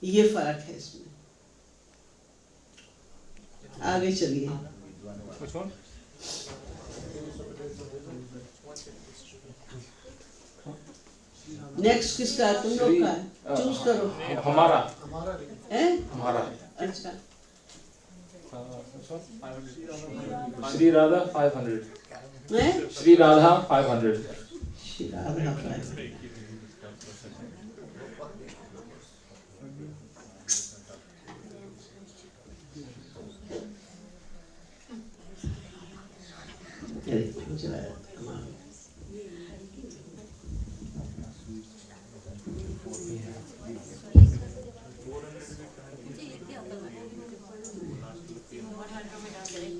ये फर्क है इसमें। आगे चलिए। नेक्स्ट किसका? तुम लोग का है, चूज करो। हमारा है हमारा अच्छा। श्री राधा 500। है Shri Radha 500। Shri Radha 500।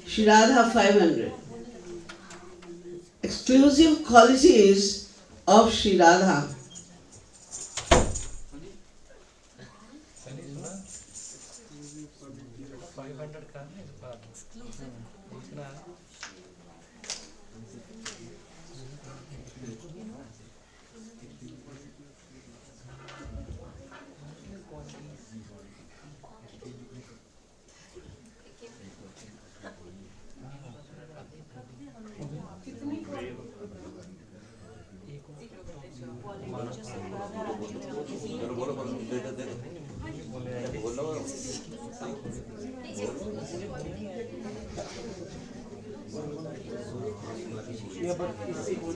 Shri Radha 500. Exclusive qualities of Shri Radha.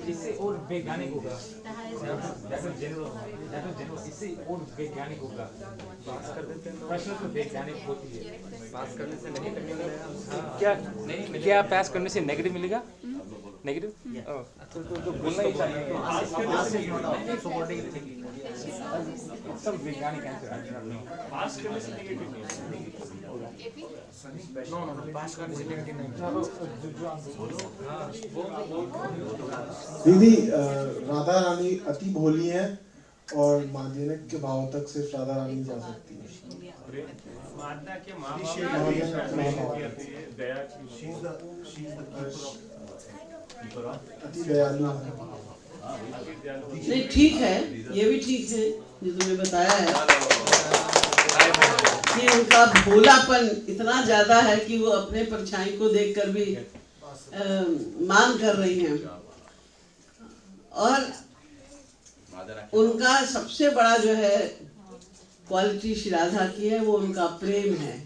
इससे और वैज्ञानिक होगा, इससे और वैज्ञानिक होगा। प्रश्न तो वैज्ञानिक होती है, पास करने से नेगेटिव मिलेगा। क्या नहीं, क्या पास करने से नेगेटिव मिलेगा? नेगेटिव तो बोलना ही चाहिए। सब वैज्ञानिक आंसर पास करने से नेगेटिव नहीं होगा। नो पास करने से नेगेटिव नहीं। दीदी राधा रानी अति भोली है और माध्यमिक के भाव तक सिर्फ राधा रानी जा सकती है। अति दयालु है। नहीं ठीक है, ये भी ठीक है जो तुमने बताया है कि उनका भोलापन इतना ज्यादा है कि वो अपने परछाई को देखकर भी मान कर रही हैं। और उनका सबसे बड़ा जो है क्वालिटी श्री राधा की है, वो उनका प्रेम है।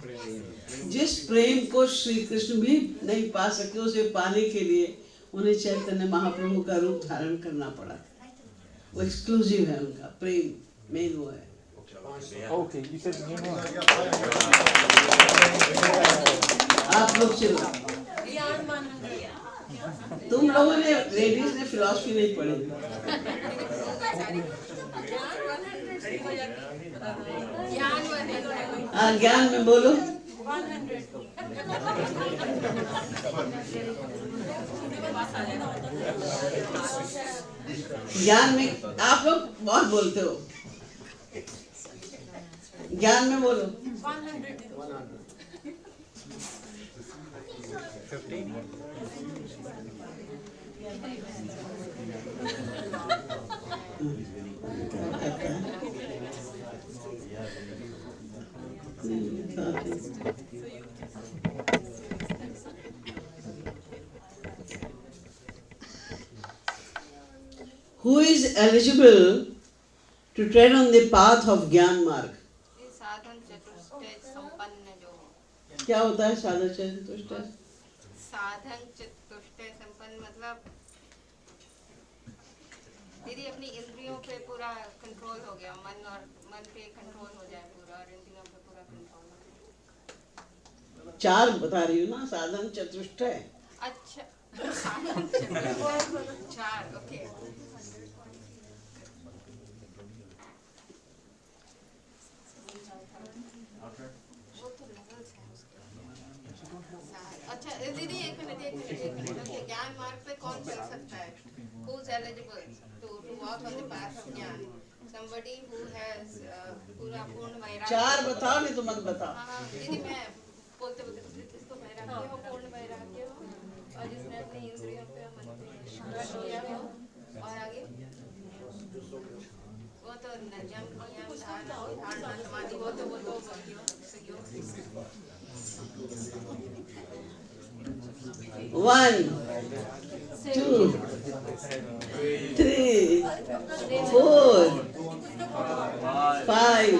जिस प्रेम को श्री कृष्ण भी नहीं पा सके, उसे पाने के लिए उन्हें चैतन्य महाप्रभु का रूप धारण करना पड़ा। वो एक्सक्लूसिव है उनका प्रेम, मेन वो है। ओके, आप लोग चलो, तुम लोगों ने लेडीज ने फिलॉसफी नहीं पढ़ी। ज्ञान में बोलो। ज्ञान में आप लोग बहुत बोलते हो, ज्ञान में बोलो। 100. Who is eligible to tread on the path of ज्ञान मार्ग? साधन चतुष्टय संपन्न जो। क्या होता है साधन चतुष्टय? साधन चतुष्टय संपन्न मतलब दीदी अपनी इंद्रियों पे पूरा कंट्रोल हो गया, मन पे कंट्रोल हो जाए पूरा, और इंद्रियों पे पूरा कंट्रोल हो जाए। 4 बता रही हूँ ना, साधन चतुष्टय। अच्छा साधन चतुष्टय 4, ओके। अच्छा दीदी एक मिनट, ज्ञान मार्ग पे कौन चल सकता है? Who is eligible to walk on the path of ज्ञान? Somebody who has पूरा पूर्ण वैराग्य। 4 बताओ, नहीं तो मत बताओ। हाँ दीदी मैं बोलते जिसको वैराग्य हो, पूर्ण वैराग्य हो, और जिसने अपनी इंद्रियों पे मन पे नियंत्रण किया हो, और आगे वो तो यम धारणा समाधि वो तो One, 2, 3, 4, 5,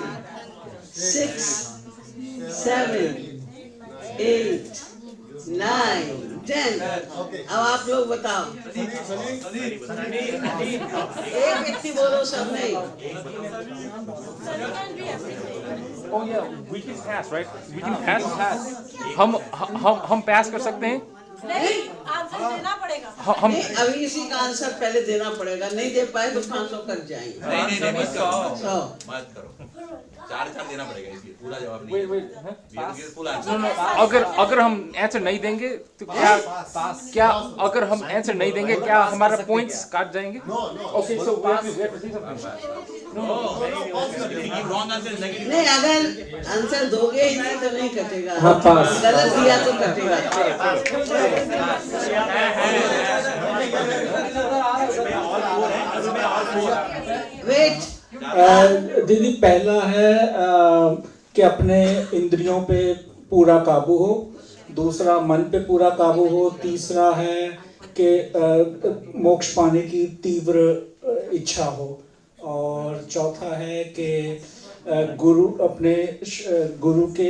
6, 7, 8, 9, 10. अब आप लोग बताओ, एक व्यक्ति बोलो, सब नहीं। Oh yeah, we can pass, right? We can pass. हम pass कर सकते हैं? नहीं, आंसर देना पड़ेगा। हम नहीं, अभी इसी का आंसर पहले देना पड़ेगा, नहीं दे पाए तो 500 कट जाएंगे। नहीं मत करो 100। मत करो 4 देना पड़ेगा इसलिए पूरा जवाब नहीं wait, फुल आंसर अगर हम आंसर नहीं देंगे तो क्या अगर हम आंसर नहीं देंगे क्या हमारा पॉइंट्स काट जाएंगे? Okay, so we have to see something. Wrong answer is negative नहीं, अगर आंसर दोगे ही नहीं तो नहीं कटेगा। हाँ, पास। गलत दिया तो कटेगा। वेट, दीदी पहला है कि अपने इंद्रियों पे पूरा काबू हो, दूसरा मन पे पूरा काबू हो, तीसरा है कि मोक्ष पाने की तीव्र इच्छा हो, और चौथा है कि गुरु अपने गुरु के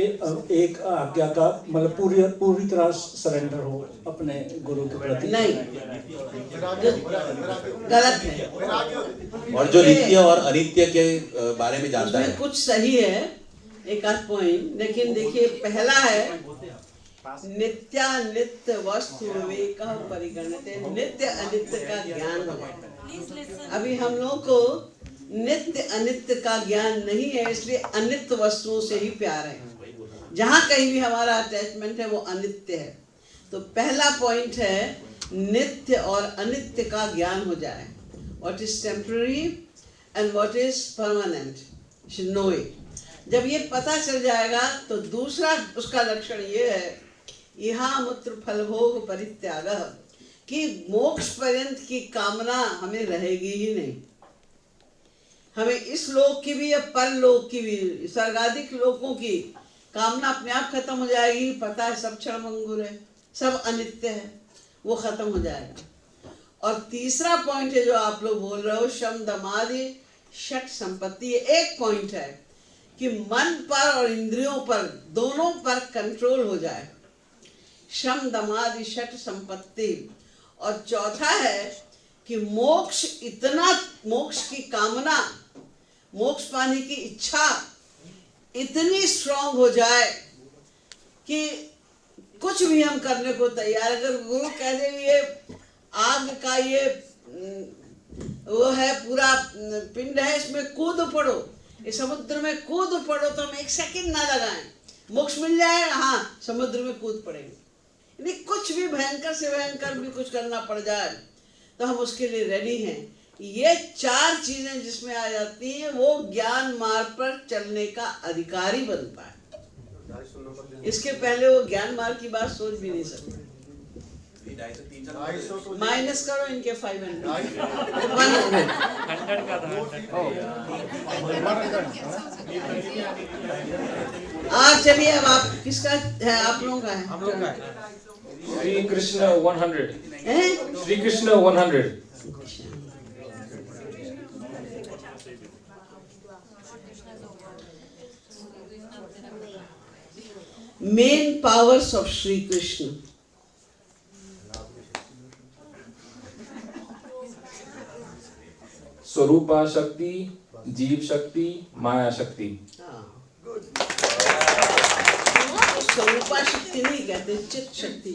एक आज्ञा का मतलब पूरी तरह सरेंडर हो अपने गुरु के प्रति। नहीं, गलत है। और जो नित्य और अनित्य के बारे में जानता उसमें है कुछ सही है, एक आध पॉइंट, लेकिन देखिए पहला है नित्यानित्य वस्तु विवेक परिगणते, नित्य अनित्य का ज्ञान हो। अभी हम लोग को नित्य अनित्य का ज्ञान नहीं है, इसलिए अनित्य वस्तुओं से ही प्यार है। जहाँ कहीं भी हमारा अटैचमेंट है वो अनित्य है। तो पहला पॉइंट है नित्य और अनित्य का ज्ञान हो जाए, what is temporary and what is permanent, should know it. जब ये पता चल जाएगा तो दूसरा उसका लक्षण ये है, यहाँ मूत्र फल भोग परित्याग, कि मोक्ष पर्यंत की कामना हमें रहेगी ही नहीं। हमें इस लोक की भी या परलोक की भी, स्वर्गाधिक लोकों की कामना अपने आप खत्म हो जाएगी। पता है सब क्षणभंगुर है, सब अनित्य है, वो खत्म हो जाएगा। और तीसरा पॉइंट है जो आप लोग बोल रहे हो, शम दमादि षट संपत्ति। एक पॉइंट है कि मन पर और इंद्रियों पर दोनों पर कंट्रोल हो जाए, शम दमादि षट संपत्ति। और चौथा है कि मोक्ष की कामना, मोक्ष पाने की इच्छा इतनी स्ट्रांग हो जाए कि कुछ भी हम करने को तैयार। अगर गुरु कह दे ये आग का ये वो है पूरा पिंड है, इसमें कूद पड़ो, इस समुद्र में कूद पड़ो, तो हम एक सेकंड ना लगाएं, मोक्ष मिल जाए, हाँ समुद्र में कूद पड़ेंगे। यानी कुछ भी भयंकर से भयंकर भी कुछ करना पड़ जाए तो हम उसके लिए रेडी हैं। ये 4 चीजें जिसमें आ जाती हैं वो ज्ञान मार्ग पर चलने का अधिकारी बनता है। इसके पहले वो ज्ञान मार्ग की बात सोच भी नहीं सकते। माइनस करो इनके 500 आज चलिए, अब आप किसका है? आप लोगों का है? हम लोगों का है। Sri Krishna 100. हैं? Sri Krishna 100. Main powers of Sri Krishna. स्वरूपा शक्ति, जीव शक्ति, माया शक्ति। स्वरूपा शक्ति नहीं कहते, चित्त शक्ति,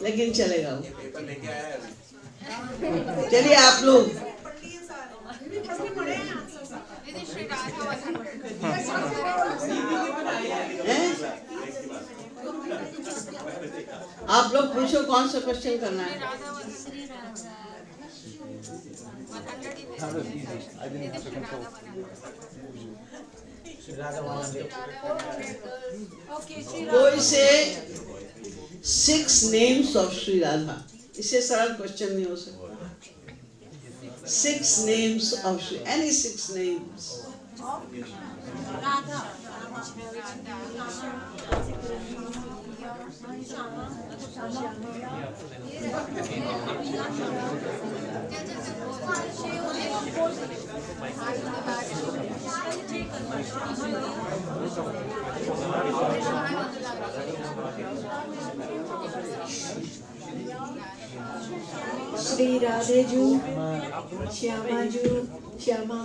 लेकिन चलेगा वो। चलिए आप लोग आप लोग पूछो कौन सा क्वेश्चन करना है। कोई से 6 names of श्री राधा, इससे सरल क्वेश्चन नहीं हो सकता। 6 names of Shri, any 6 names. Radha Shri राधेजू, श्यामाजू, Shyama,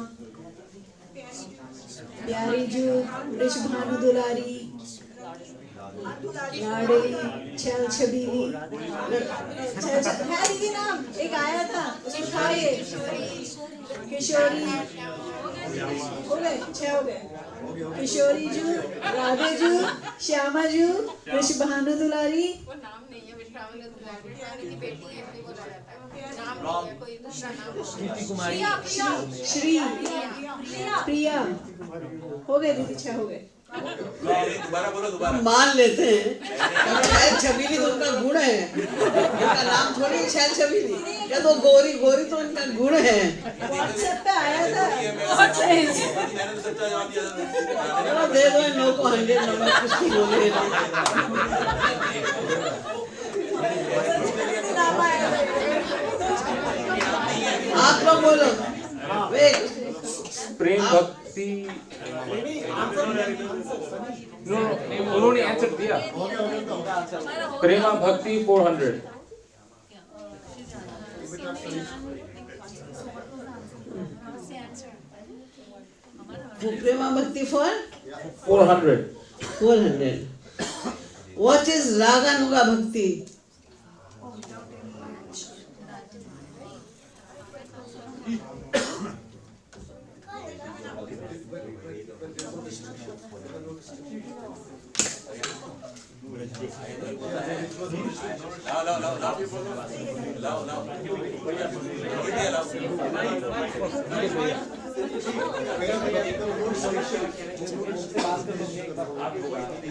प्यारीजू, Vrishabhanu दुलारी, लाडली, छल छबीली, है दीदी नाम एक आया था उसको उठाइए, किशोरी, हो गए 6 हो गए, किशोरी जू, राधे जू, श्यामा जू, वृषभानु दुलारी, वो नाम नहीं है विश्रावणी दुलारी, रानी की बेटी है इसलिए बोला जाता है, नाम नहीं है, कोई दूसरा नाम है। श्री, प्रिया, हो गए दीदी 6 हो गए। दोबारा बोलो दोबारा। मान लेते हैं छैल छबीली तो उनका गुण है, उनका नाम थोड़ी छैल छबीली, या तो गोरी गोरी तो उनका गुण है। व्हाट्सएप पे आया था। मैंने तो सच्चा जवाब दिया था। चलो दे दो इन लोगों को 100 नंबर, कुछ नहीं बोले। आप लोग बोलो। प्रेम भक्ति उन्होंने आंसर दिया। प्रेमा भक्ति 400। प्रेमा भक्ति for 400। 400. What is Raganuga Bhakti?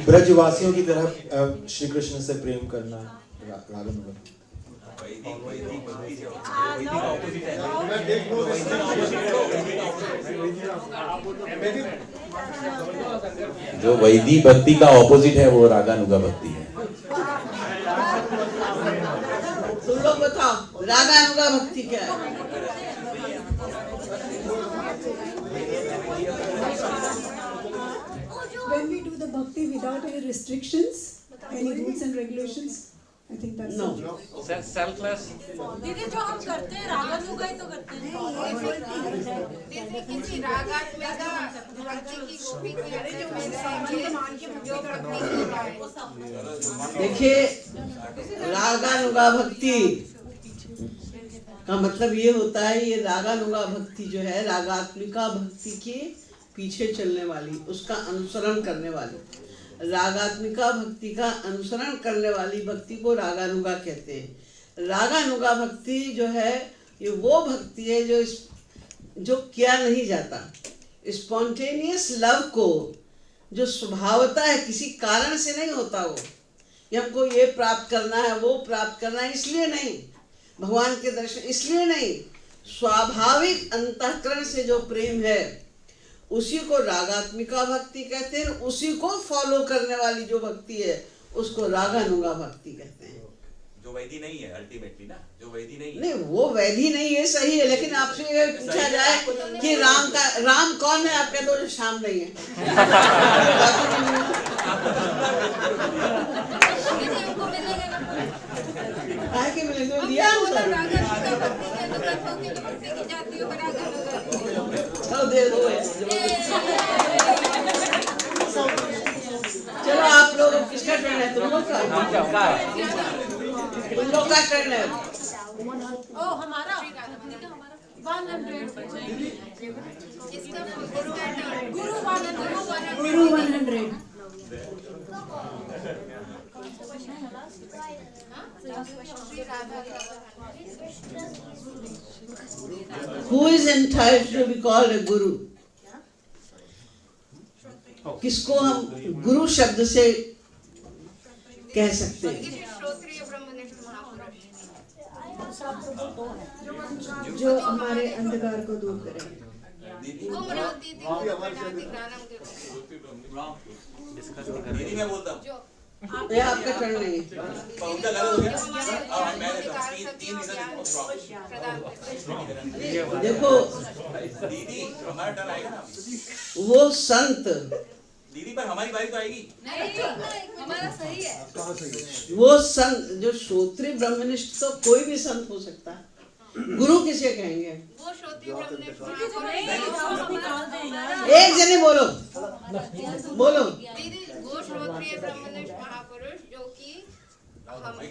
ब्रजवासियों की तरह श्री कृष्ण से प्रेम करना रागानुगा। जो वैदिक भक्ति का ऑपोजिट है वो रागानुगा भक्ति है। तुम लोग बताओ रागानुगा भक्ति क्या है? When we do the bhakti without any restrictions, any rules and regulations, I think that's No. Selfless. दीदी जो हम करते हैं रागानुगा ही तो करते हैं। जैसे किसी रागात्मक भक्ति की गोपी की अपने में रहेंगे, जो भक्ति हो रहा है। देखिए रागानुगा भक्ति का मतलब ये होता है, ये रागानुगा भक्ति जो है रागात्मिका भक्ति के पीछे चलने वाली, उसका अनुसरण करने वाली, रागात्मिका भक्ति का अनुसरण करने वाली भक्ति को रागानुगा कहते हैं। रागानुगा भक्ति जो है ये वो भक्ति है जो किया नहीं जाता, स्पॉन्टेनियस लव को जो स्वभावता है, किसी कारण से नहीं होता वो, कि हमको ये प्राप्त करना है वो प्राप्त करना है इसलिए नहीं, भगवान के दर्शन इसलिए नहीं, स्वाभाविक अंतःकरण से जो प्रेम है उसी को रागात्मिका भक्ति कहते हैं। उसी को फॉलो करने वाली जो भक्ति है उसको रागानुगा भक्ति कहते हैं। जो वैदी नहीं है अल्टीमेटली ना, जो वैदी नहीं है। नहीं वो वैधी नहीं है, सही है, लेकिन आपसे ये पूछा जाए कि राम कौन है, आप कहते हो जो श्याम नहीं है। काहे के मिलेंगे, दिया चलो दे दो। चलो आप लोग किसका टर्न है? तुम लोग का टर्न है। ओ हमारा 100 Guru 100. Who is entitled to be called a guru? किसको हम गुरु शब्द से कह सकते हैं? जो हमारे अंधकार को दूर करे। गुमराती ज्ञानम के दीदी मैं बोलता हूँ ये आपका टर्न नहीं है। उनका गलत हो गया अब मैं लेता हूँ तीन देखो दीदी हमारा टर्न आएगा ना वो संत, दीदी पर हमारी बारी तो आएगी हमारा सही है। वो संत जो श्रोत्रिय ब्रह्मनिष्ठ तो कोई भी संत हो सकता है। गुरु किसे कहेंगे? वो श्रोत्रिय ब्रह्मनिष्ठ एक जने बोलो बोलो। दीदी वो श्रोत्रिय ब्रह्मनिष्ठ महापुरुष जो कि हमारे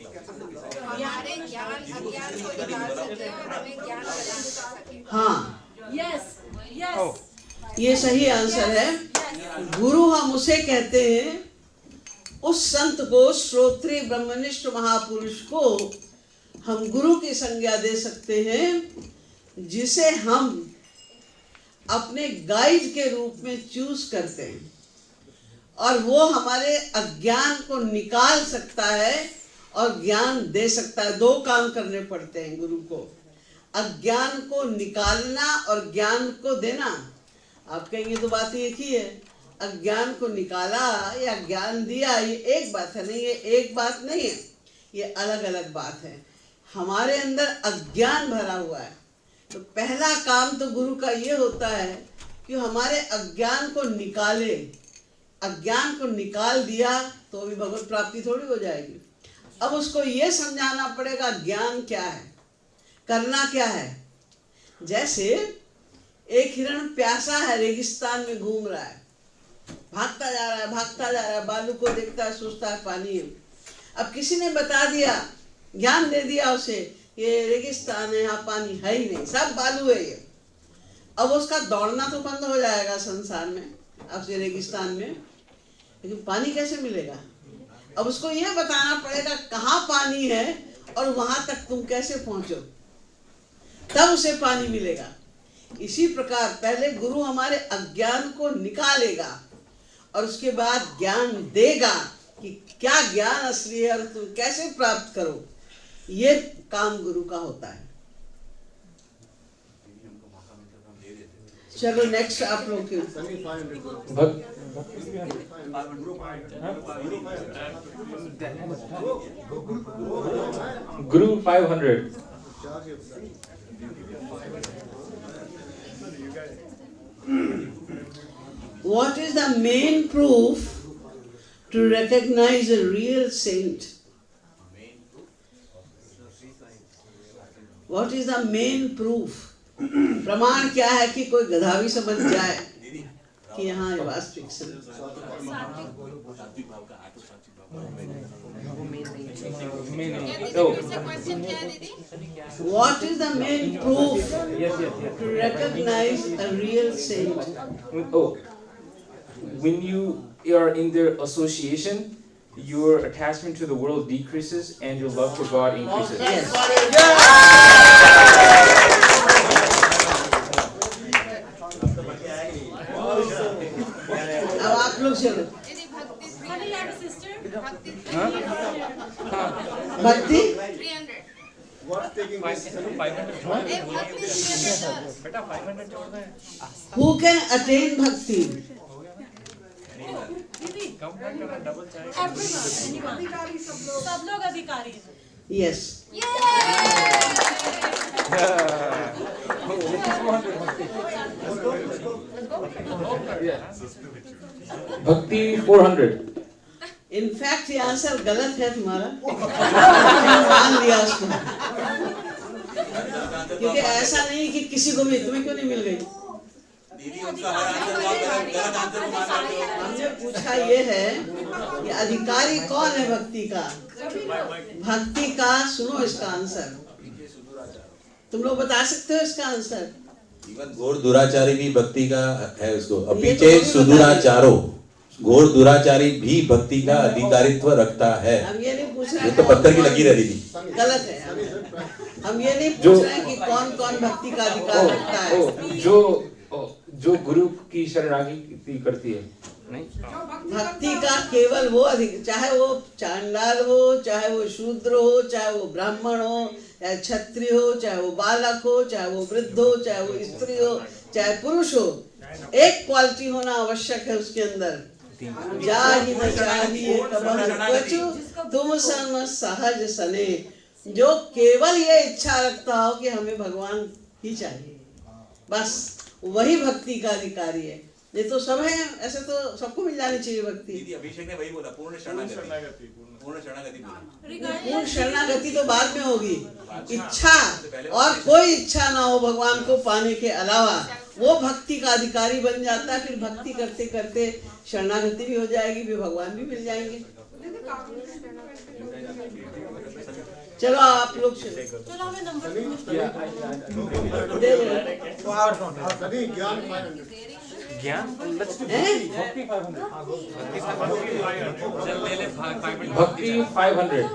ज्ञान अज्ञान को निकाल सके और हमें ज्ञान प्रदान कर सके। हाँ यस यस ये सही आंसर है। गुरु हम उसे कहते हैं, उस संत को, श्रोत्रिय ब्रह्मनिष्ठ महापुरुष को हम गुरु की संज्ञा दे सकते हैं, जिसे हम अपने गाइड के रूप में चूज करते हैं और वो हमारे अज्ञान को निकाल सकता है और ज्ञान दे सकता है। दो काम करने पड़ते हैं गुरु को, अज्ञान को निकालना और ज्ञान को देना। आप कहेंगे तो बात एक ही है, अज्ञान को निकाला या ज्ञान दिया ये एक बात है। नहीं, ये एक बात नहीं है, ये अलग अलग बात है। हमारे अंदर अज्ञान भरा हुआ है, तो पहला काम तो गुरु का ये होता है कि हमारे अज्ञान को निकाले। अज्ञान को निकाल दिया तो भी भगवत प्राप्ति थोड़ी हो जाएगी। अब उसको ये समझाना पड़ेगा ज्ञान क्या है, करना क्या है। जैसे एक हिरण प्यासा है, रेगिस्तान में घूम रहा है, भागता जा रहा है, भागता जा रहा है, बालू को देखता है, सोचता है पानी है। अब किसी ने बता दिया, ज्ञान दे दिया उसे, ये रेगिस्तान है, यहाँ पानी है ही नहीं, सब बालू है ये। अब उसका दौड़ना तो बंद हो जाएगा संसार में, अब से रेगिस्तान में, लेकिन पानी कैसे मिलेगा? अब उसको यह बताना पड़ेगा कहाँ पानी है और वहां तक तुम कैसे पहुंचो, तब उसे पानी मिलेगा। इसी प्रकार पहले गुरु हमारे अज्ञान को निकालेगा और उसके बाद ज्ञान देगा कि क्या ज्ञान असली है और तुम कैसे प्राप्त करो। ये काम गुरु का होता है। चलो नेक्स्ट आप लोग के गुरु 500। What is the main proof to recognize a real saint? What is the main proof? प्रमाण क्या है कि कोई गधा भी समझ जाए कि यहाँ ये वास्तविक संत। What is the main proof to recognize a real saint? Oh, when you are in their association, your attachment to the world decreases and your love for God increases. अब आप लोग चलो। भक्ति Who can attain bhakti? सब लोग अधिकारी। Yes. Bhakti 400. In fact ये answer गलत है तुम्हारा, मान लिया उसको, क्योंकि ऐसा नहीं कि किसी को भी, तुम्हें क्यों नहीं मिल गई? हमने पूछा ये है कि अधिकारी कौन है भक्ति का? भक्ति का सुनो इसका आंसर, तुम लोग बता सकते हो इसका आंसर? इवन घोर दुराचारी भी भक्ति का है उसको। अपीचे सुदुराचारो, घोर दुराचारी भी भक्ति का अधिकारित्व रखता है। हम ये नहीं पूछ रहे, ये तो पत्थर की लकीर है दीदी। गलत है। हम ये नहीं पूछ रहे कि कौन कौन भक्ति का अधिकार रखता है। जो गुरु की शरणागति करती है, नहीं भक्ति का केवल वो अधिक, चाहे वो चांडाल हो, चाहे वो शूद्र हो, चाहे वो ब्राह्मण हो, चाहे क्षत्रिय हो, चाहे वो बालक हो, चाहे वो वृद्ध हो, चाहे वो स्त्री हो, चाहे पुरुष हो, एक क्वालिटी होना आवश्यक है उसके अंदर। जाहि न चाहिए कबहु कछु तुम सन सहज सने, जो केवल ये इच्छा रखता हो कि हमें भगवान ही चाहिए, बस वही भक्ति का अधिकारी है। ये तो सब है, ऐसे तो सबको मिल जानी चाहिए भक्ति। दीदी अभिषेक ने वही बोला, पूर्ण शरणागति। पूर्ण शरणागति पूर्ण शरणागति तो बाद में होगी। इच्छा और कोई इच्छा ना हो भगवान को पाने के अलावा, वो भक्ति का अधिकारी बन जाता है। फिर भक्ति करते करते शरणागति भी हो जाएगी, फिर भगवान भी मिल जाएंगे। चलो आप लोग चलो हमें नंबर ज्ञान भक्ति 500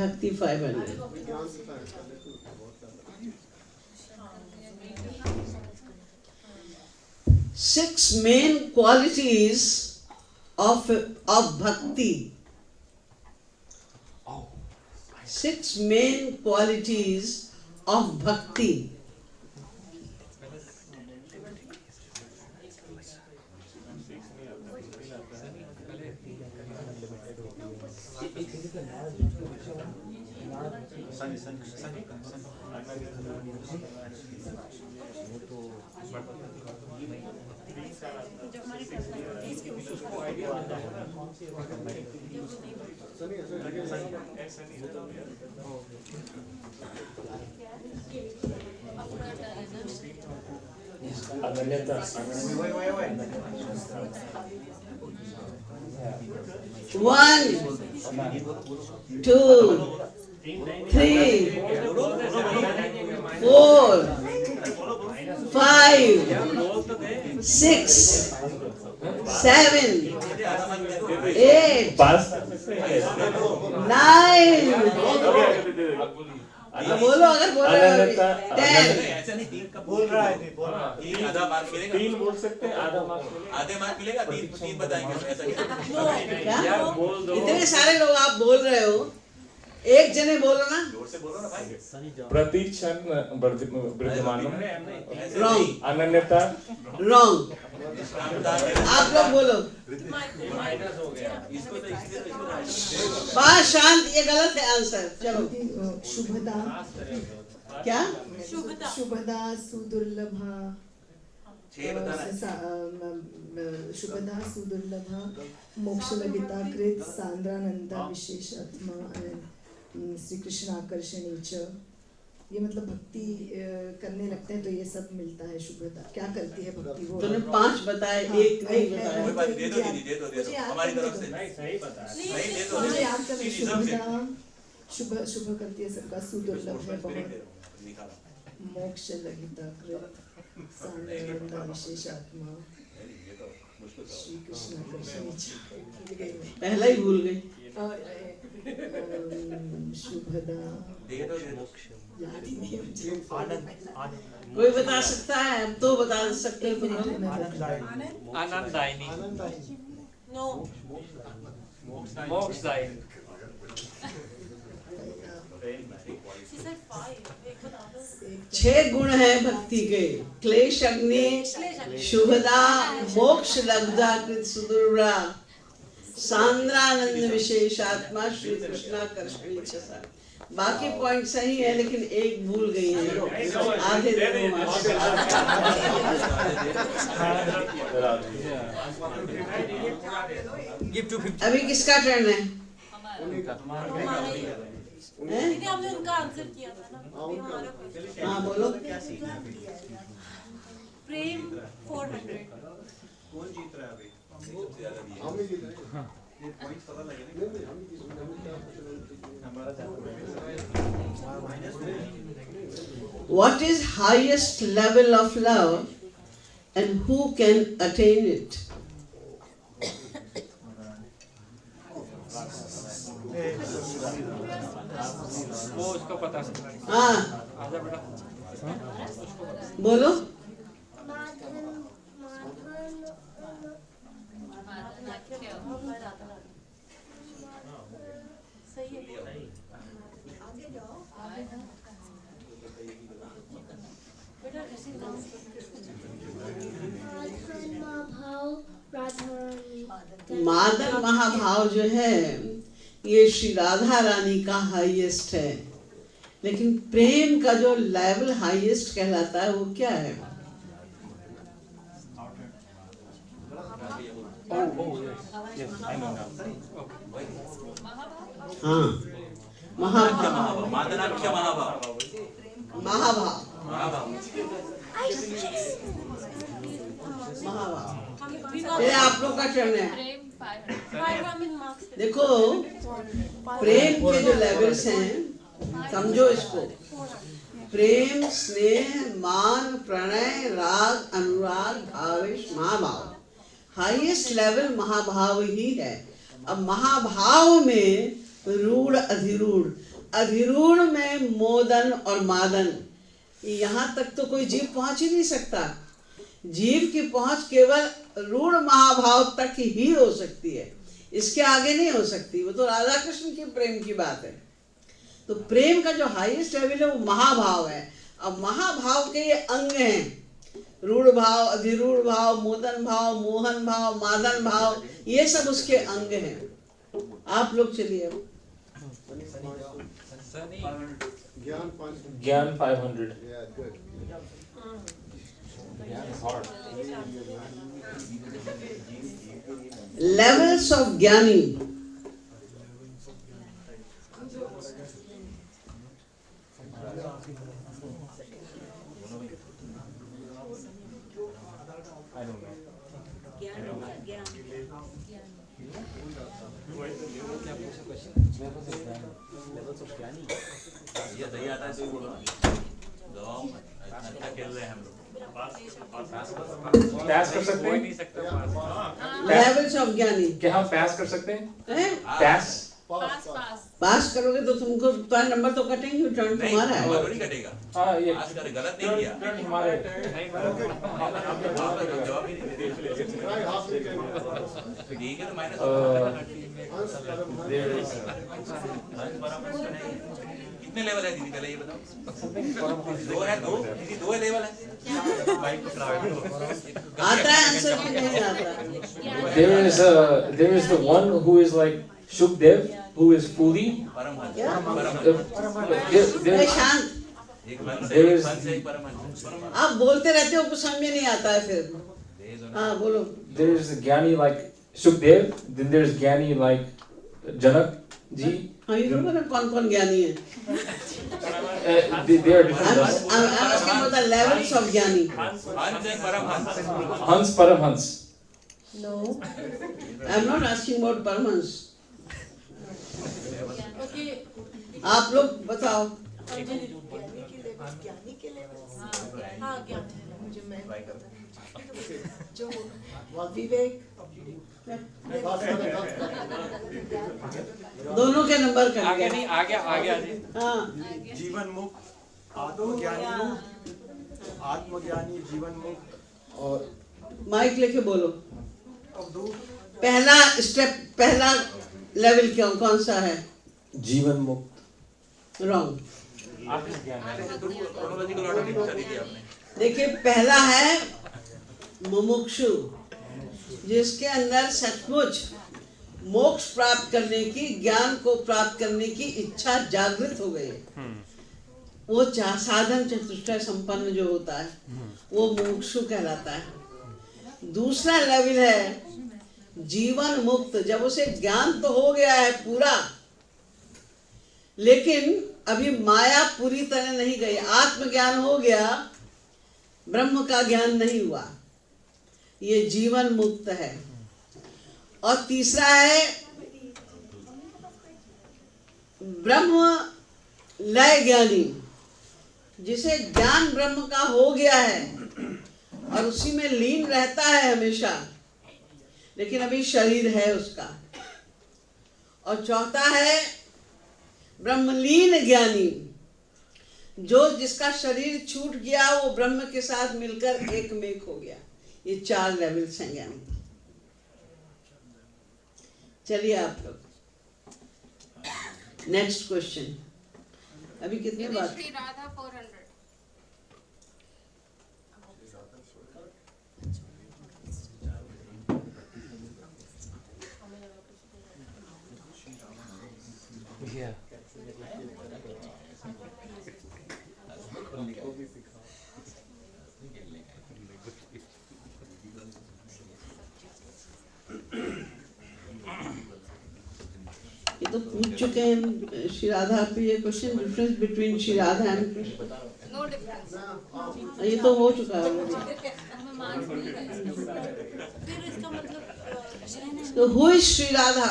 भक्ति 500 6 main qualities of bhakti. 6 main qualities of bhakti. One, 2, 3, 4, 5, 6, 7, 8, 9, बोलो अगर बोल रहे हो 10 बोल रहा है आधा मार्क मिलेगा, 3 बोल सकते हैं, आधा मार्क आधे मार्क मिलेगा, 3 बताएंगे ऐसा क्या? इतने सारे लोग आप बोल रहे हो, एक जने बोलो ना, जोर से बोलो ना भाई। प्रतीक्षण वर्धमानम, रॉन्ग, अनन्यता रॉन्ग, आप लोग बोलो। बात शांत, ये गलत है आंसर। चलो शुभदा, क्या शुभदा सुदुर्लभा, शुभदा सुदुर्लभा मोक्षलगिता कृत सांद्रानंदा विशेषात्मा श्री कृष्ण आकर्षणीच। ये मतलब भक्ति करने लगते हैं तो ये सब मिलता है। शुभदा क्या करती है भक्ति? वो तूने 5 बताए, एक नहीं बताया। कोई बात, दे दो दीदी, दे दो हमारी तरफ से। सही बता, नहीं दे दो, मुझे याद करना। शुभदा शुभ शुभ करती है सबका, सुदुर्लभ है बहुत, मोक्ष लगिता कृत सांद्रानंदा विशेषात्मा श्री कृष्ण आकर्षणीच। पहला ही भूल गई। शुभदा याद ही नहीं मुझे। कोई बता सकता है? अब तो बता सकते हो। आनंदायिनी, नो मोक्षदायिनी। she said 5 एक बता दो। 6 गुण है भक्ति के। क्लेश अग्नि, शुभदा, मोक्ष लब्धा कृत सुदुर्लभा, सांद्रानंद विशेषात्मा श्री कृष्णाकर्षणी। बाकी पॉइंट सही है, लेकिन एक भूल गई है। आधे अभी किसका टर्न है? दीदी हमने उनका आंसर किया था ना, अभी हमारा क्वेश्चन। हाँ बोलो। प्रेम 400। कौन जीत रहा है अभी? सबसे ज्यादा भी है। ये पॉइंट पता लगे What is highest level of love and who can attain it? वो उसको पता। हाँ आजा बेटा, बोलो। मादन महाभाव जो है ये श्री राधा रानी का हाईएस्ट है, लेकिन प्रेम का जो लेवल हाईएस्ट कहलाता है वो क्या है? हाँ, महाभाव, मादनाख्य महाभाव, महाभाव, ये आप लोग का टर्न है। देखो प्रेम के जो लेवल्स हैं समझो इसको, प्रेम, स्नेह, मान, प्रणय, राग, अनुराग, भावेश, महाभाव। हाईएस्ट लेवल महाभाव ही है। अब महाभाव में रूढ़, अधिरूढ़, अधिरूढ़ में मोदन और मादन, यहाँ तक तो कोई जीव पहुंच ही नहीं सकता। जीव की पहुंच केवल रूढ़ महाभाव तक ही हो सकती है, इसके आगे नहीं हो सकती। वो तो राधा कृष्ण की प्रेम की बात है। तो प्रेम का जो हाईएस्ट लेवल है वो महाभाव है। अब महाभाव के ये अंग हैं, रूढ़ भाव, अधिरूढ़ भाव, मोदन भाव, मोहन भाव, मादन भाव, ये सब उसके अंग हैं। आप लोग चलिए। ज्ञान 500. लेवल्स ऑफ ज्ञानी। पास कर सकते हैं? लेवल्स ऑफ ज्ञानी। क्या हम पास कर सकते हैं? पास करोगे तो तुमको तुम्हारा नंबर तो कटेंगे, टर्न तुम्हारा है। नहीं कटेगा। हाँ, ये पास कर, गलत नहीं किया। टर्न हमारे। ठीक है तो माइनस कितने लेवल है दीदी, पहले ये बताओ। दो है, दो है लेवल है। आता है आंसर कि नहीं आता? There is the one who is like Shukdev, who is fully शांत। आप बोलते रहते हो, कुछ समझ में नहीं आता है फिर। हाँ बोलो। There is a Gyani like Shukdev, then there is Gyani like Janak ji. हाँ, ये लोगों में कौन ज्ञानी है? They are different. I'm asking about the levels of ज्ञानी। Hans Paramhans. No, I'm not asking about Paramhans. आप लोग बताओ। विवेक दोनों के नंबर कर आगे नहीं, आगे आगे हाँ। जीवन मुक्त, आत्मज्ञानी, जीवन मुक्त। और माइक लेके बोलो। पहला स्टेप, पहला लेवल क्या कौन सा है? जीवन मुक्त। रॉन्ग। देखिए पहला है मुमुक्षु, जिसके अंदर सचमुच मोक्ष प्राप्त करने की, ज्ञान को प्राप्त करने की इच्छा जागृत हो गई। वो साधन चतुष्टय संपन्न जो होता है वो मुमुक्षु कहलाता है। दूसरा लेवल है जीवन मुक्त, जब उसे ज्ञान तो हो गया है पूरा, लेकिन अभी माया पूरी तरह नहीं गई, आत्मज्ञान हो गया, ब्रह्म का ज्ञान नहीं हुआ, ये जीवन मुक्त है। और तीसरा है ब्रह्म लय ज्ञानी, जिसे ज्ञान ब्रह्म का हो गया है और उसी में लीन रहता है हमेशा, लेकिन अभी शरीर है उसका। और चौथा है ब्रह्मलीन ज्ञानी, जो जिसका शरीर छूट गया वो ब्रह्म के साथ मिलकर एक मेक हो गया। ये 4 लेवल्स हैं ज्ञान। चलिए आप लोग नेक्स्ट क्वेश्चन। अभी कितने बात? श्री राधा 400। Yeah. ये तो पूछ चुके हैं श्री राधा पे ये question, difference between Shri Radha and Krishna. No difference. ये तो हो चुका है। फिर इसका मतलब तो हु इज श्री राधा?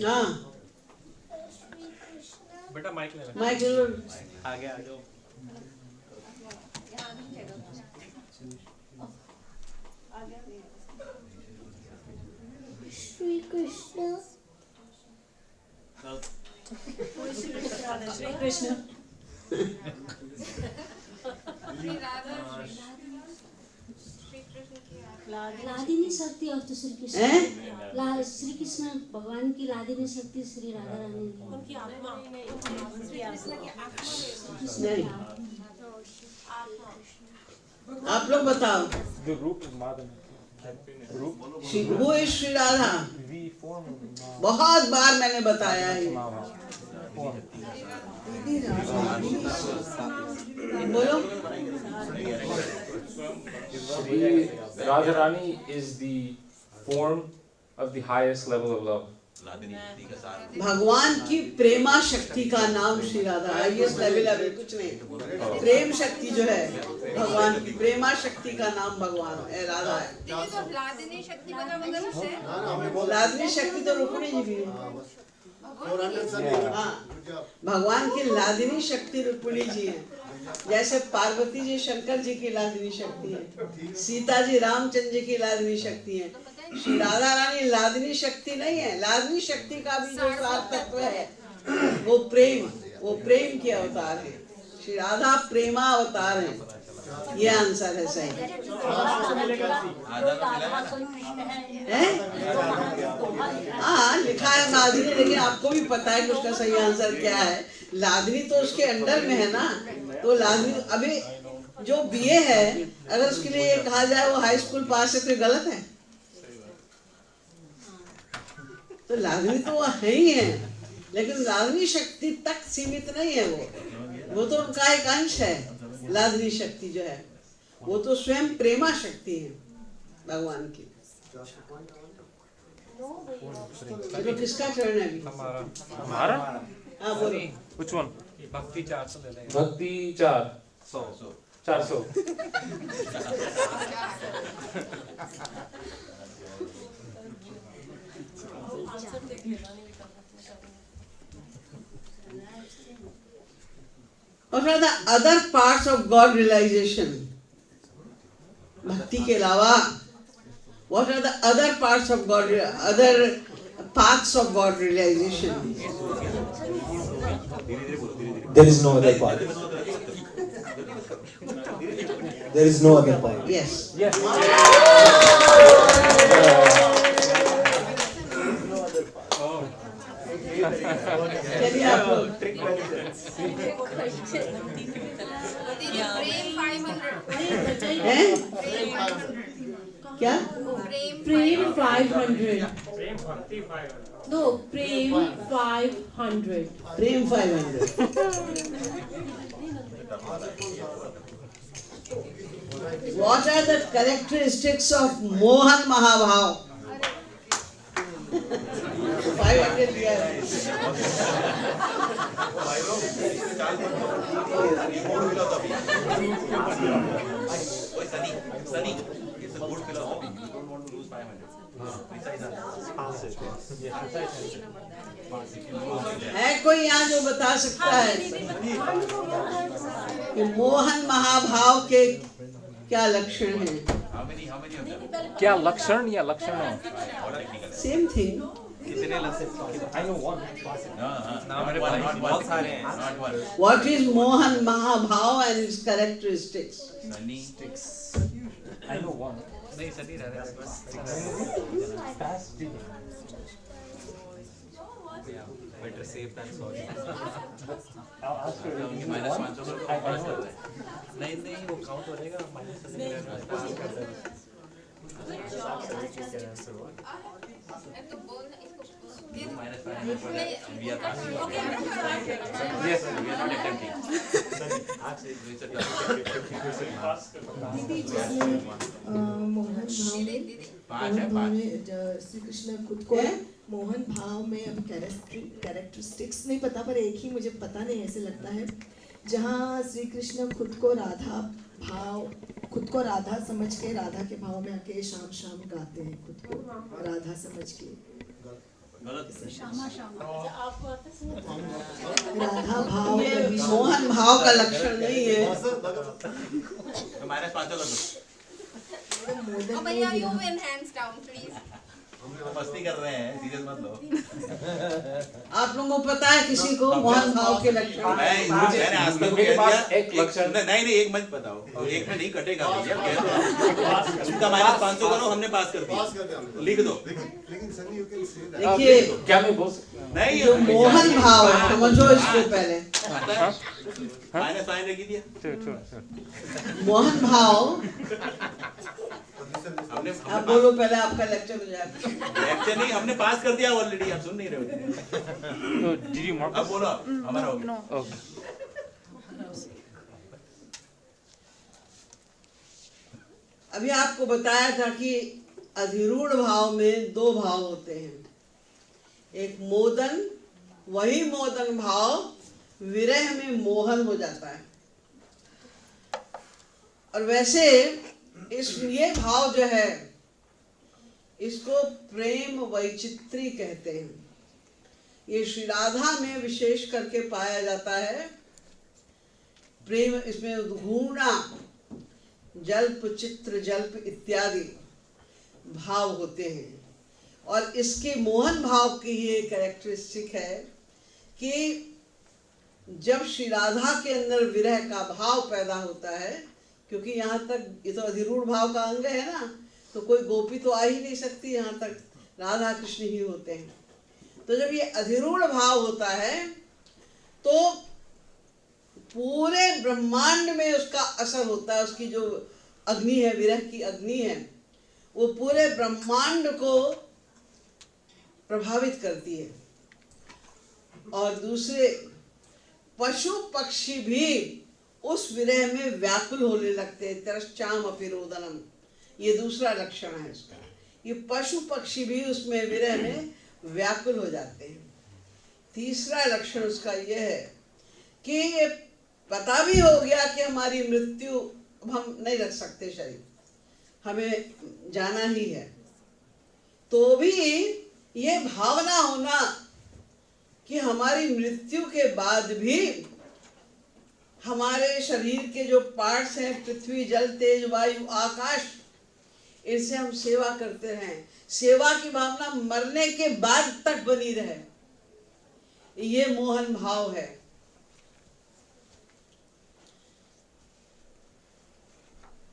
हाँ बेटा माइक ले लो। माइक ले लो। आगे आ जाओ। श्री कृष्ण। श्री कृष्ण। श्री राधा श्री कृष्ण की लादिनी शक्ति ऑफ श्री कृष्ण। श्री कृष्ण भगवान की लादिनी शक्ति श्री राधा रानी की। उनकी आत्मा, नहीं, आप लोग बताओ। The root is mother. Root. Who is Shri Radha? बहुत बार मैंने बताया है। बोलो। Radharani is the form of the highest level of love. भगवान की प्रेमा शक्ति का नाम श्री राधा। हाईएस्ट लेवल अभी कुछ नहीं। प्रेम शक्ति जो है भगवान की, प्रेमा शक्ति का नाम भगवान है, राधा है। तो लादिनी शक्ति मतलब है? लादिनी शक्ति तो रुक्मिणी जी भी है। हाँ, भगवान की लादिनी शक्ति रुक्मिणी जी है। जैसे पार्वती जी शंकर जी की लादिनी शक्ति है, सीता जी रामचंद्र जी की लादिनी शक्ति है। श्री राधा रानी लादिनी शक्ति नहीं है। लादिनी शक्ति का भी जो सार तत्व है वो प्रेम के अवतार है। श्री राधा प्रेमा अवतार है। ये आंसर है सही। हाँ लिखा है लादिनी, लेकिन आपको भी पता है कि उसका सही आंसर क्या है। लादिनी तो उसके अंडर में है ना। तो लादिनी अभी जो बीए है, अगर उसके लिए ये कहा जाए वो हाई स्कूल पास है तो गलत है। तो लादिनी तो वो है ही है, लेकिन लादिनी शक्ति तक सीमित नहीं है। वो तो उनका एक अंश है। लादिनी शक्ति जो है वो तो स्वयं प्रेमा शक्ति है भगवान की। तो किसका चरण है अभी? हमारा? हाँ बोलो। Which one? भक्ति 400 ले लेंगे। भक्ति 400। What are the other parts of God realization? भक्ति के अलावा what are the other parts of God, other paths of God realization? There is no other path. There is no other path. Yes. चलिए आप लोग। हैं? क्या? प्रेम 500. No, Prem 500. Prem 500. What are the characteristics of Mohan Mahabhav? 500 दिया है। है कोई यहाँ जो बता सकता है कि मोहन महाभाव के क्या लक्षण हैं? क्या लक्षण या लक्षण है? Same thing. कितने लक्षण? I know one. बहुत सारे हैं। What is Mohan Mahabhav and its characteristics? I know one. नहीं सनी रह रहे Better safe than sorry. नहीं वो काउंट हो जाएगा दीदी श्री कृष्ण खुद को मोहन भाव में अब कैरेक्टरिस्टिक्स नहीं पता, पर एक ही मुझे पता नहीं ऐसे लगता है, जहाँ श्री कृष्ण खुद को राधा समझ के राधा के भाव में आके शाम शाम गाते हैं, खुद को राधा समझ के राधा भाव, मोहन भाव का लक्षण नहीं है। भैया you win hands down please. मस्ती कर रहे हैं, सीरियस मत लो। आप लोगों को पता है किसी को मोहन भाव के लक्षण? मैंने आज तक कह दिया एक लक्षण नहीं एक मत बताओ, एक में नहीं कटेगा भैया, उनका -500 करो, हमने पास कर दिया, लिख दो। देखिए क्या मैं बोल नहीं जो मोहन भाव है, समझो इसको पहले। -5 रख दिया मोहन भाव, हमने आप बोलो पहले, आपका लेक्चर हो जाएगा। लेक्चर नहीं, हमने पास कर दिया ऑलरेडी, आप सुन नहीं रहे हो। अब बोलो, हमारा हो गया। अभी आपको बताया था कि अधिरूढ़ भाव में 2 भाव होते हैं, एक मोदन, वही मोदन भाव विरह में मोहन हो जाता है। और वैसे ये भाव जो है इसको प्रेम वैचित्री कहते हैं। ये श्री राधा में विशेष करके पाया जाता है। प्रेम इसमें घूर्णा, जल्प, चित्र जल्प इत्यादि भाव होते हैं। और इसके मोहन भाव की ये कैरेक्टरिस्टिक है कि जब श्री राधा के अंदर विरह का भाव पैदा होता है, क्योंकि यहाँ तक ये तो अधिरूढ़ भाव का अंग है ना, तो कोई गोपी तो आ ही नहीं सकती, यहाँ तक राधा कृष्ण ही होते हैं। तो जब ये अधिरूढ़ भाव होता है तो पूरे ब्रह्मांड में उसका असर होता है। उसकी जो अग्नि है, विरह की अग्नि है, वो पूरे ब्रह्मांड को प्रभावित करती है। और दूसरे पशु पक्षी भी उस विरह में व्याकुल होने लगते हैं। तिरश्चाम अपि रोदनम, ये दूसरा लक्षण है इसका। ये पशु पक्षी भी उसमें विरह में व्याकुल हो जाते हैं। तीसरा लक्षण उसका यह है कि ये पता भी हो गया कि हमारी मृत्यु, हम नहीं रख सकते शरीर, हमें जाना ही है, तो भी ये भावना होना कि हमारी मृत्यु के बाद भी हमारे शरीर के जो पार्ट्स हैं, पृथ्वी, जल, तेज, वायु, आकाश, इनसे हम सेवा करते रहें। सेवा की भावना मरने के बाद तक बनी रहे, ये मोहन भाव है।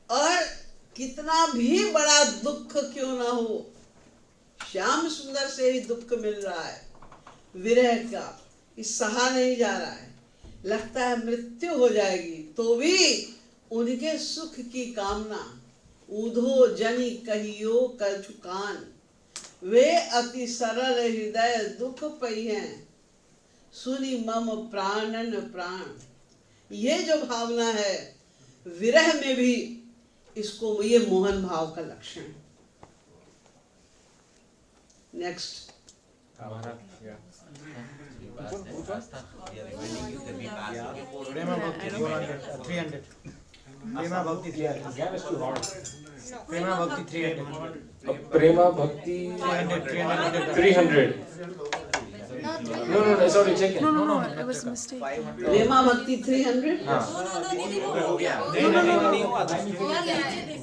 और कितना भी बड़ा दुख क्यों ना हो, श्याम सुंदर से ही दुख मिल रहा है विरह का, इस सहा नहीं जा रहा है, लगता है मृत्यु हो जाएगी, तो भी उनके सुख की कामना। ऊधो जनि कहियो कछुकान, वे अति सरल हृदय दुख पई हैं, सुनी मम प्राणन प्राण। ये जो भावना है विरह में भी, इसको ये मोहन भाव का लक्षण है। नेक्स्ट प्रेमा भक्ति 300 प्रेमा भक्ति 300 No, sorry, check it. No, it was a mistake. प्रेमा भक्ति 300?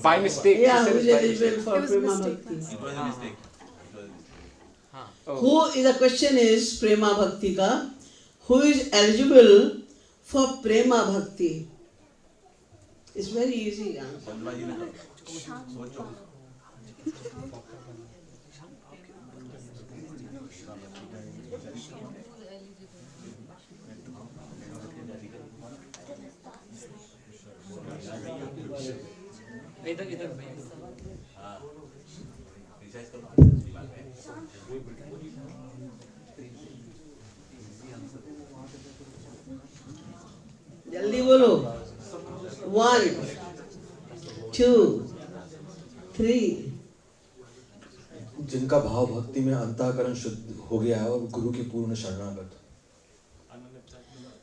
By mistake. Yeah, who is eligible for Prema Bhakti? It was a mistake. Who is, the question is Prema Bhakti ka, who is eligible for Prema Bhakti? It's very easy answer. जल्दी बोलो। 1 2 3। जिनका भाव भक्ति में अंतःकरण शुद्ध हो गया है और गुरु की पूर्ण शरणागत।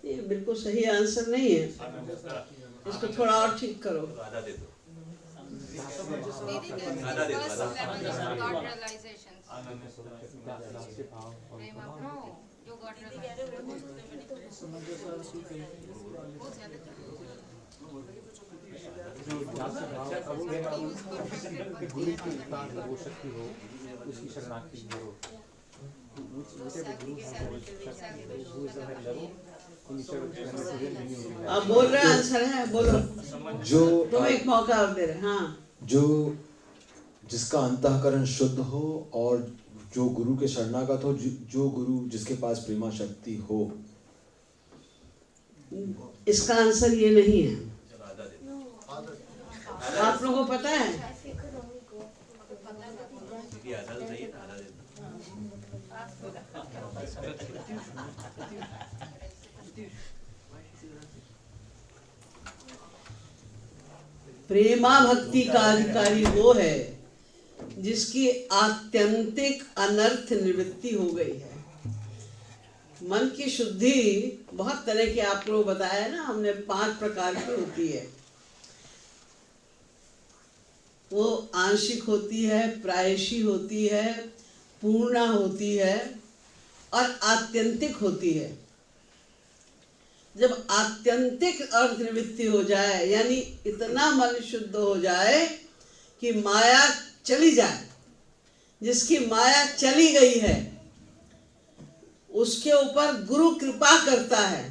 ये बिल्कुल सही आंसर नहीं है, इसको थोड़ा और ठीक करो। आधा दे दो। गुरु की वो शक्ति हो, उसकी शरणागति हो। आप बोल रहे हैं, आंसर है, बोलो। जो तुम एक मौका और दे रहे। हाँ, जो जिसका अंतःकरण शुद्ध हो और जो गुरु के शरणागत हो, जो गुरु जिसके पास प्रेमा शक्ति हो। इसका आंसर ये नहीं है। आप लोगों को पता है? प्रेमा भक्ति का अधिकारी वो है जिसकी आत्यंतिक अनर्थ निवृत्ति हो गई है। मन की शुद्धि बहुत तरह की आप लोग बताया ना, हमने 5 प्रकार की होती है। वो आंशिक होती है, प्रायशी होती है, पूर्णा होती है और आत्यंतिक होती है। जब आत्यंतिक अर्थ निवृत्ति हो जाए, यानी इतना मन शुद्ध हो जाए कि माया चली जाए, जिसकी माया चली गई है उसके ऊपर गुरु कृपा करता है।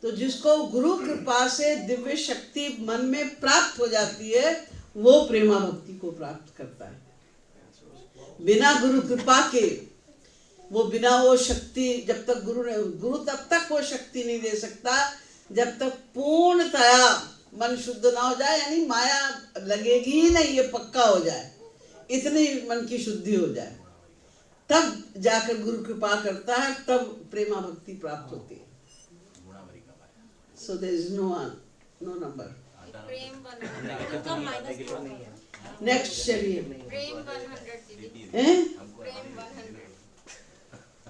तो जिसको गुरु कृपा से दिव्य शक्ति मन में प्राप्त हो जाती है, वो प्रेमा भक्ति को प्राप्त करता है। बिना गुरु कृपा के बिना वो शक्ति, जब तक गुरु तब तक वो शक्ति नहीं दे सकता जब तक पूर्णतया मन शुद्ध ना हो जाए, यानी माया लगेगी ही नहीं, ये पक्का हो जाए, इतनी मन की शुद्धि हो जाए, तब जाकर गुरु कृपा करता है, तब प्रेमा भक्ति प्राप्त होती है। So there is no number. Next चलिए।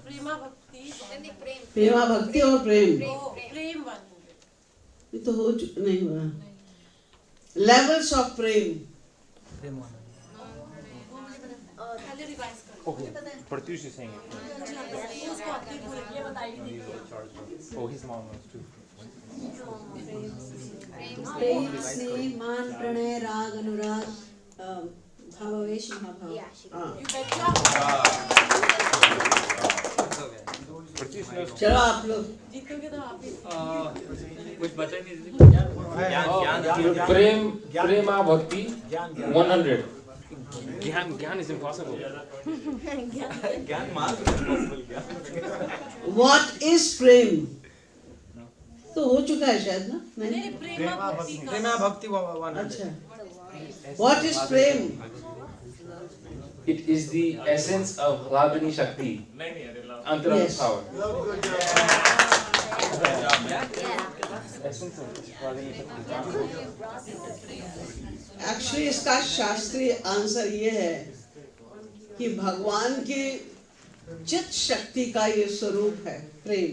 प्रेमा भक्ति, प्रेमा भक्ति और प्रेम ये तो हो नहीं हुआ। Levels of Prem. Pratyush is saying it. Oh, his mom was too. प्रेम, स्नेह, मान, प्रणय, राग, अनुराग, भावावेश, महाभाव। चलो आप लोग जीतोगे तो आप ही। कुछ बचा नहीं। प्रेमा भक्ति 100। ज्ञान is impossible. ज्ञान मात्र impossible। What is प्रेम? तो हो चुका है शायद ना? नहीं, प्रेमा भक्ति 100। अच्छा, what is Prem? It is the essence of Hladini Shakti, Antaranga power. Actually इसका शास्त्रीय आंसर ये है कि भगवान की चित शक्ति का ये स्वरूप है प्रेम।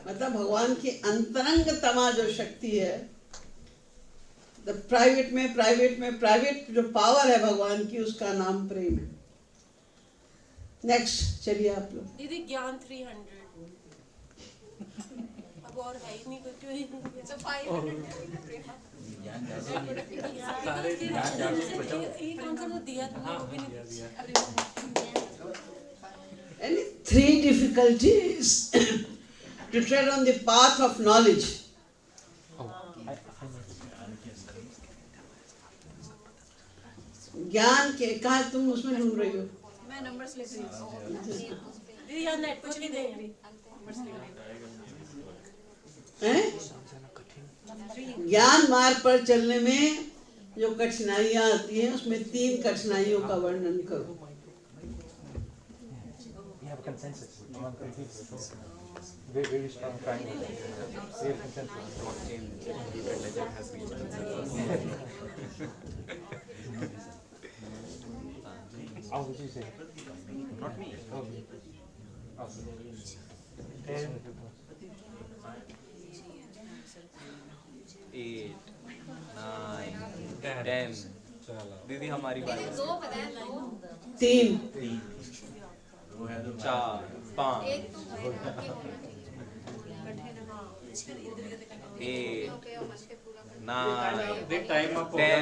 मतलब भगवान की अंतरंगतमा जो शक्ति है, प्राइवेट जो पावर है भगवान की, उसका नाम प्रेम है। नेक्स्ट चलिए आप लोग। दीदी ज्ञान 300। अब और है ही नहीं कुछ। 500। एक आंसर तो दिया था, वो भी नहीं। And 3 difficulties to tread on the path of knowledge. ज्ञान के कहा तुम उसमें ढूंढ रही हो? मैं नंबर्स ले रही हूँ। दीदी यार नेट कुछ नहीं देंगे। ज्ञान मार्ग पर चलने में जो कठिनाइयाँ आती हैं उसमें 3 कठिनाइयों का वर्णन करो। We have a consensus among complete very, very strong triangle. We have consensus. How would you say? Not me. Okay. Awesome. 10. 8, 9, 10. दीदी हमारी बारी। 3 4 5 8 9 10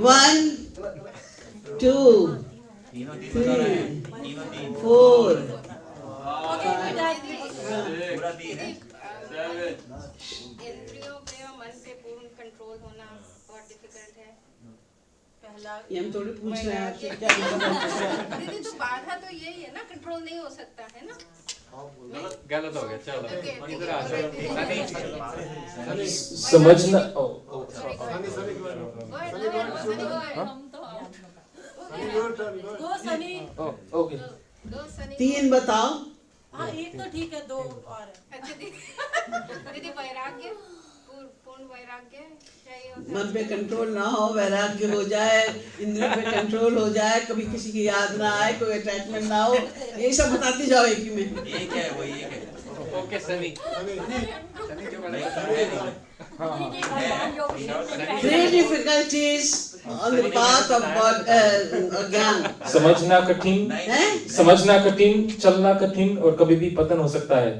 1 2 3 4 इंद्रियों पे और मन पे पूर्ण कंट्रोल होना बहुत डिफिकल्ट है। ये हम थोड़ी पूछ रहे हैं आपसे क्या दीदी तो बाधा तो यही है ना, कंट्रोल नहीं हो सकता है ना। गलत हो गया, चलो इधर आ जाओ। समझना दो सनी। ओके 3 बताओ। हाँ एक तो ठीक है, 2 और। अच्छा दीदी वैराग्य, पूर्ण वैराग्य चाहिए होता है। मन पे कंट्रोल ना हो, वैराग्य हो जाए, इंद्रियों पे कंट्रोल हो जाए, कभी किसी की याद ना आए, कोई अटैचमेंट ना हो, यही सब बताती जाओ एक ही में। एक है वही एक है। Okay Sunny. Three difficulties on the path of God, ज्ञान। समझना कठिन, समझना कठिन, चलना कठिन और कभी भी पतन हो सकता है।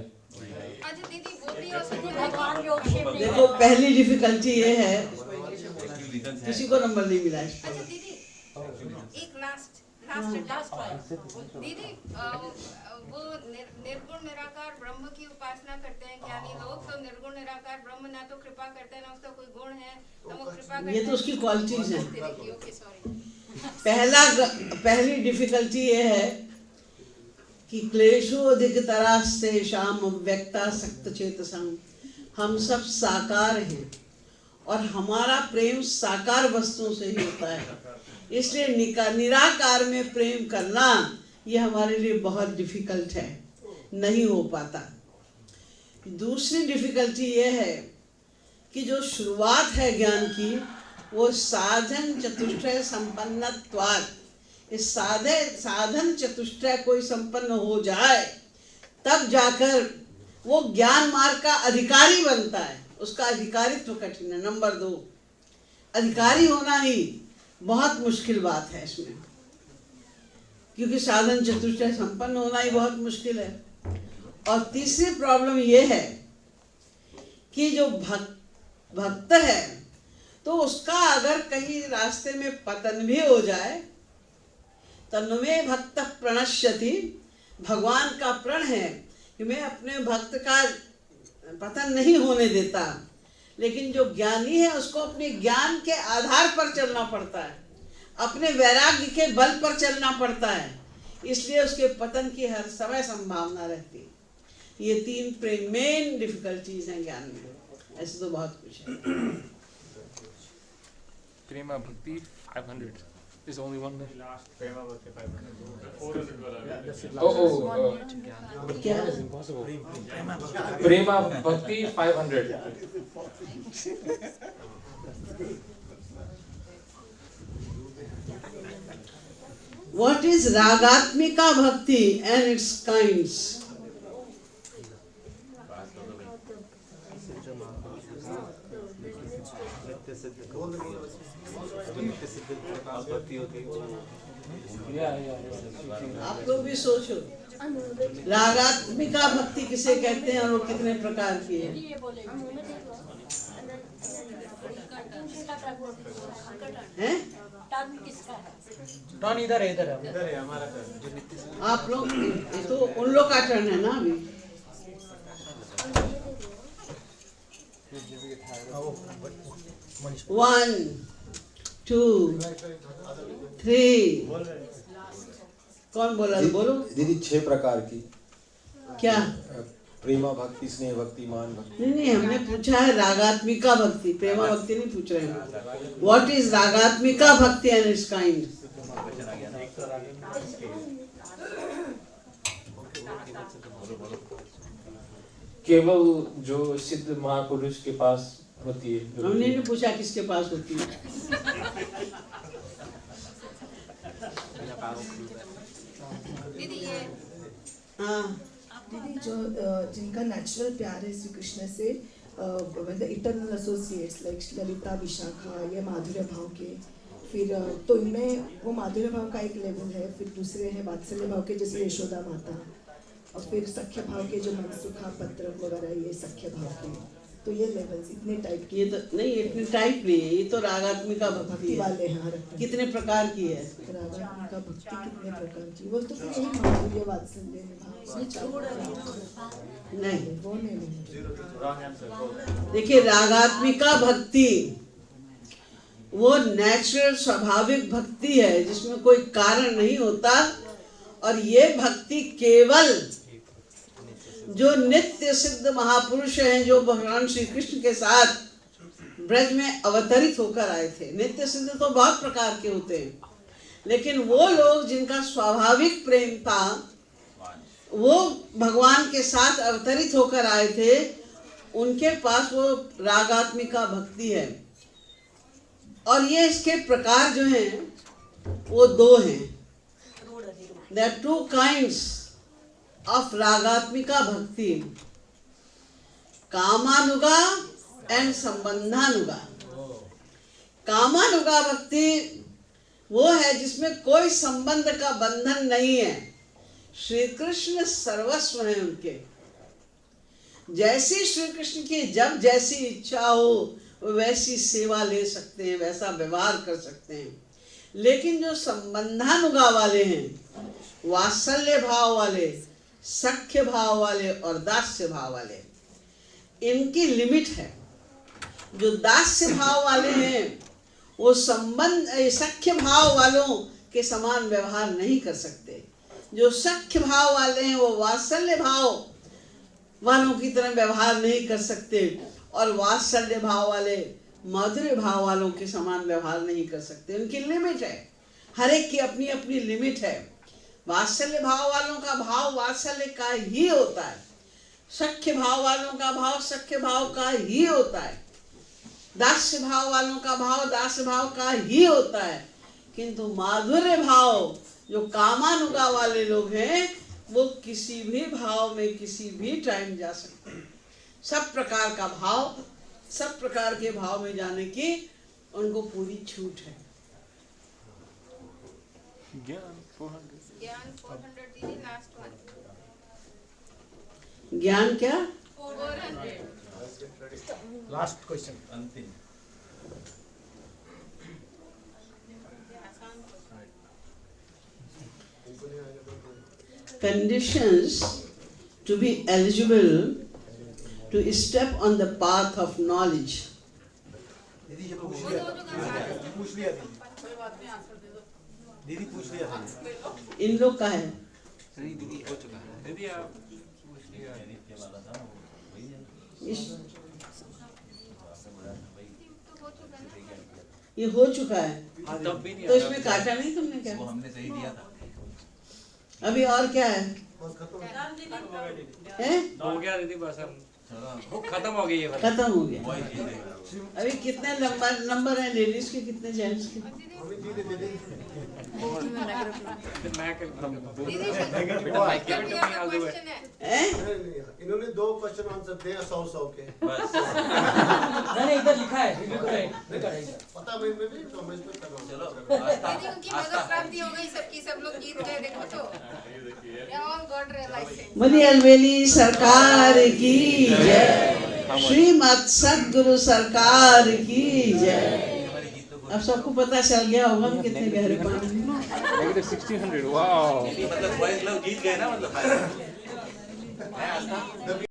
देखो पहली डिफिकल्टी ये है, किसी को नंबर नहीं मिला है। अच्छा दीदी एक लास्ट दीदी वो निर्गुण निराकार ब्रह्म की उपासना करते हैं ज्ञानी लोग, तो निर्गुण निराकार ब्रह्म ना तो कृपा करते हैं ना उसका कोई गुण है, ना वो कृपा करते हैं। ये तो उसकी क्वालिटीज हैं। पहली डिफिकल्टी ये है कि क्लेशोधिकतरास्ते शाम व्यक्ता सक्त चेतसम, हम सब साकार हैं और हमारा प्रेम साकार वस्तुओं से ही होता है, इसलिए निराकार में प्रेम करना ये हमारे लिए बहुत डिफिकल्ट है, नहीं हो पाता। दूसरी डिफिकल्टी ये है कि जो शुरुआत है ज्ञान की वो साधन चतुष्टय संपन्नत्वात्, इस साधन चतुष्टय कोई संपन्न हो जाए तब जाकर वो ज्ञान मार्ग का अधिकारी बनता है, उसका अधिकारित्व कठिन है। नंबर 2, अधिकारी होना ही बहुत मुश्किल बात है इसमें, क्योंकि साधन चतुष्टय संपन्न होना ही बहुत मुश्किल है। और तीसरी प्रॉब्लम ये है कि जो भक्त है तो उसका अगर कहीं रास्ते में पतन भी हो जाए, तन्मे भक्त प्रणश्यति, भगवान का प्रण है कि मैं अपने भक्त का पतन नहीं होने देता, लेकिन जो ज्ञानी है उसको अपने ज्ञान के आधार पर चलना पड़ता है, अपने वैराग्य के बल पर चलना पड़ता है, इसलिए उसके पतन की हर समय संभावना रहती है। ये 3 मेन डिफिकल्टीज हैं ज्ञान में, ऐसे तो बहुत कुछ है। प्रेमा भक्ति 500 is only one there. प्रेमा भक्ति 500 क्या is impossible. प्रेमा भक्ति 500. What is Ragatmika Bhakti and its kinds? आप लोग भी सोचो, रागात्मिका भक्ति किसे कहते हैं और वो कितने प्रकार की है? हैं? टर्न इधर है, इधर है हमारा टर्न। आप लोग तो उन लोग का टर्न है ना अभी। 1 2 3 कौन बोला? बोलो दीदी 6 प्रकार की क्या? प्रेमा भक्ति, स्नेह भक्ति, मान भक्ति। नहीं, हमने पूछा है रागात्मिका भक्ति, प्रेमा भक्ति नहीं पूछ रहे हैं। व्हाट इज रागात्मिका भक्ति एंड इट्स काइंड? केवल जो सिद्ध महापुरुष के पास होती है। हमने नहीं पूछा किसके पास होती है। दीदी ये हाँ दीदी, जो जिनका नेचुरल प्यार है श्री कृष्ण से, मतलब eternal associates like Lalita, Vishakha, ये माधुर्य भाव के, फिर तो इनमें वो माधुर्य भाव का एक लेवल है, फिर दूसरे है वात्सल्य भाव के जैसे यशोदा माता, और फिर सख्य भाव के जो मनसुखा, पत्र वगैरह, ये सख्य भाव के। तो ये लेवल्स इतने टाइप की। ये तो नहीं, इतने टाइप नहीं है, ये तो रागात्मिका भक्ति वाले हैं। कितने प्रकार की है? रागात्मिका भक्ति कितने प्रकार की? वो तो फिर यही माधुर्य, वात्सल्य नहीं, वो नहीं। देखिए, रागात्मिका भक्ति वो नेचुरल स्वाभाविक भक्ति है जिसमें कोई कारण नहीं होता, और ये भक्ति केवल जो नित्य सिद्ध महापुरुष हैं, जो भगवान श्री कृष्ण के साथ ब्रज में अवतरित होकर आए थे। नित्य सिद्ध तो बहुत प्रकार के होते हैं, लेकिन वो लोग जिनका स्वाभाविक प्रेम था, वो भगवान के साथ अवतरित होकर आए थे, उनके पास वो रागात्मिका भक्ति है। और ये इसके प्रकार जो हैं वो दो हैं। There are two kinds of रागात्मिका भक्ति, कामानुगा एंड संबंधानुगा। कामानुगा भक्ति वो है जिसमें कोई संबंध का बंधन नहीं है, श्री कृष्ण सर्वस्व है उनके। जैसी श्री कृष्ण की जब जैसी इच्छा हो वैसी सेवा ले सकते हैं, वैसा व्यवहार कर सकते हैं। लेकिन जो संबंधानुगा वाले हैं, वात्सल्य भाव वाले, सख्य भाव वाले और दास्य भाव वाले, इनकी लिमिट है। जो दास्य भाव वाले हैं वो सख्य भाव वालों के समान व्यवहार नहीं कर सकते। जो सख्य भाव वाले हैं वो वात्सल्य भाव वालों की तरह व्यवहार नहीं कर सकते, और वात्सल्य भाव वाले माधुर्य भाव वालों के समान व्यवहार नहीं कर सकते। उनकी लिमिट है, हर एक की अपनी अपनी लिमिट है। वात्सल्य भाव वालों का भाव वात्सल्य का ही होता है, सख्य भाव वालों का भाव सख्य भाव का ही होता है, दास्य भाव वालों का भाव दास्य भाव का ही होता है। किंतु माधुर्य भाव जो कामानुगा वाले लोग हैं, वो किसी भी भाव में किसी भी टाइम जा सकते हैं। सब प्रकार का भाव, सब प्रकार के भाव में जाने की उनको पूरी छूट है। ज्ञान 400 दीदी, लास्ट वन। ज्ञान क्या? 400। लास्ट क्वेश्चन, अंतिम। Conditions to be eligible to step on the path of knowledge. दीदी ये पूछ लिया दीदी पूछ लिया था। इन लोग का है। दीदी हो चुका है। दीदी आप पूछ लिया। ये हो चुका है, तो इसमें काटा नहीं तुमने क्या? हमने सही दिया था। अभी और क्या है? हो गया दीदी, बस हम खत्म हो गई है। खत्म हो गया। अभी कितने नंबर है लेडीज के, कितने जेंट्स के? इन्होंने 2 क्वेश्चन आंसर दिए 100 के। नहीं इधर लिखा है, पता मैं भी समझ में कर रहा हूं। चलो दीदी उनकी मदद प्राप्ति हो गई सबकी, सब लोग जीत गए। देखो तो ऑल गॉड रियलाइज। मनी अलवेली सरकार की जय, श्रीमद सद्गुरु सरकार की जय। अब सबको पता चल गया होगा हम कितने गहरे पानी में। -1600 वाओ। मतलब बॉयज लोग जीत गए ना, मतलब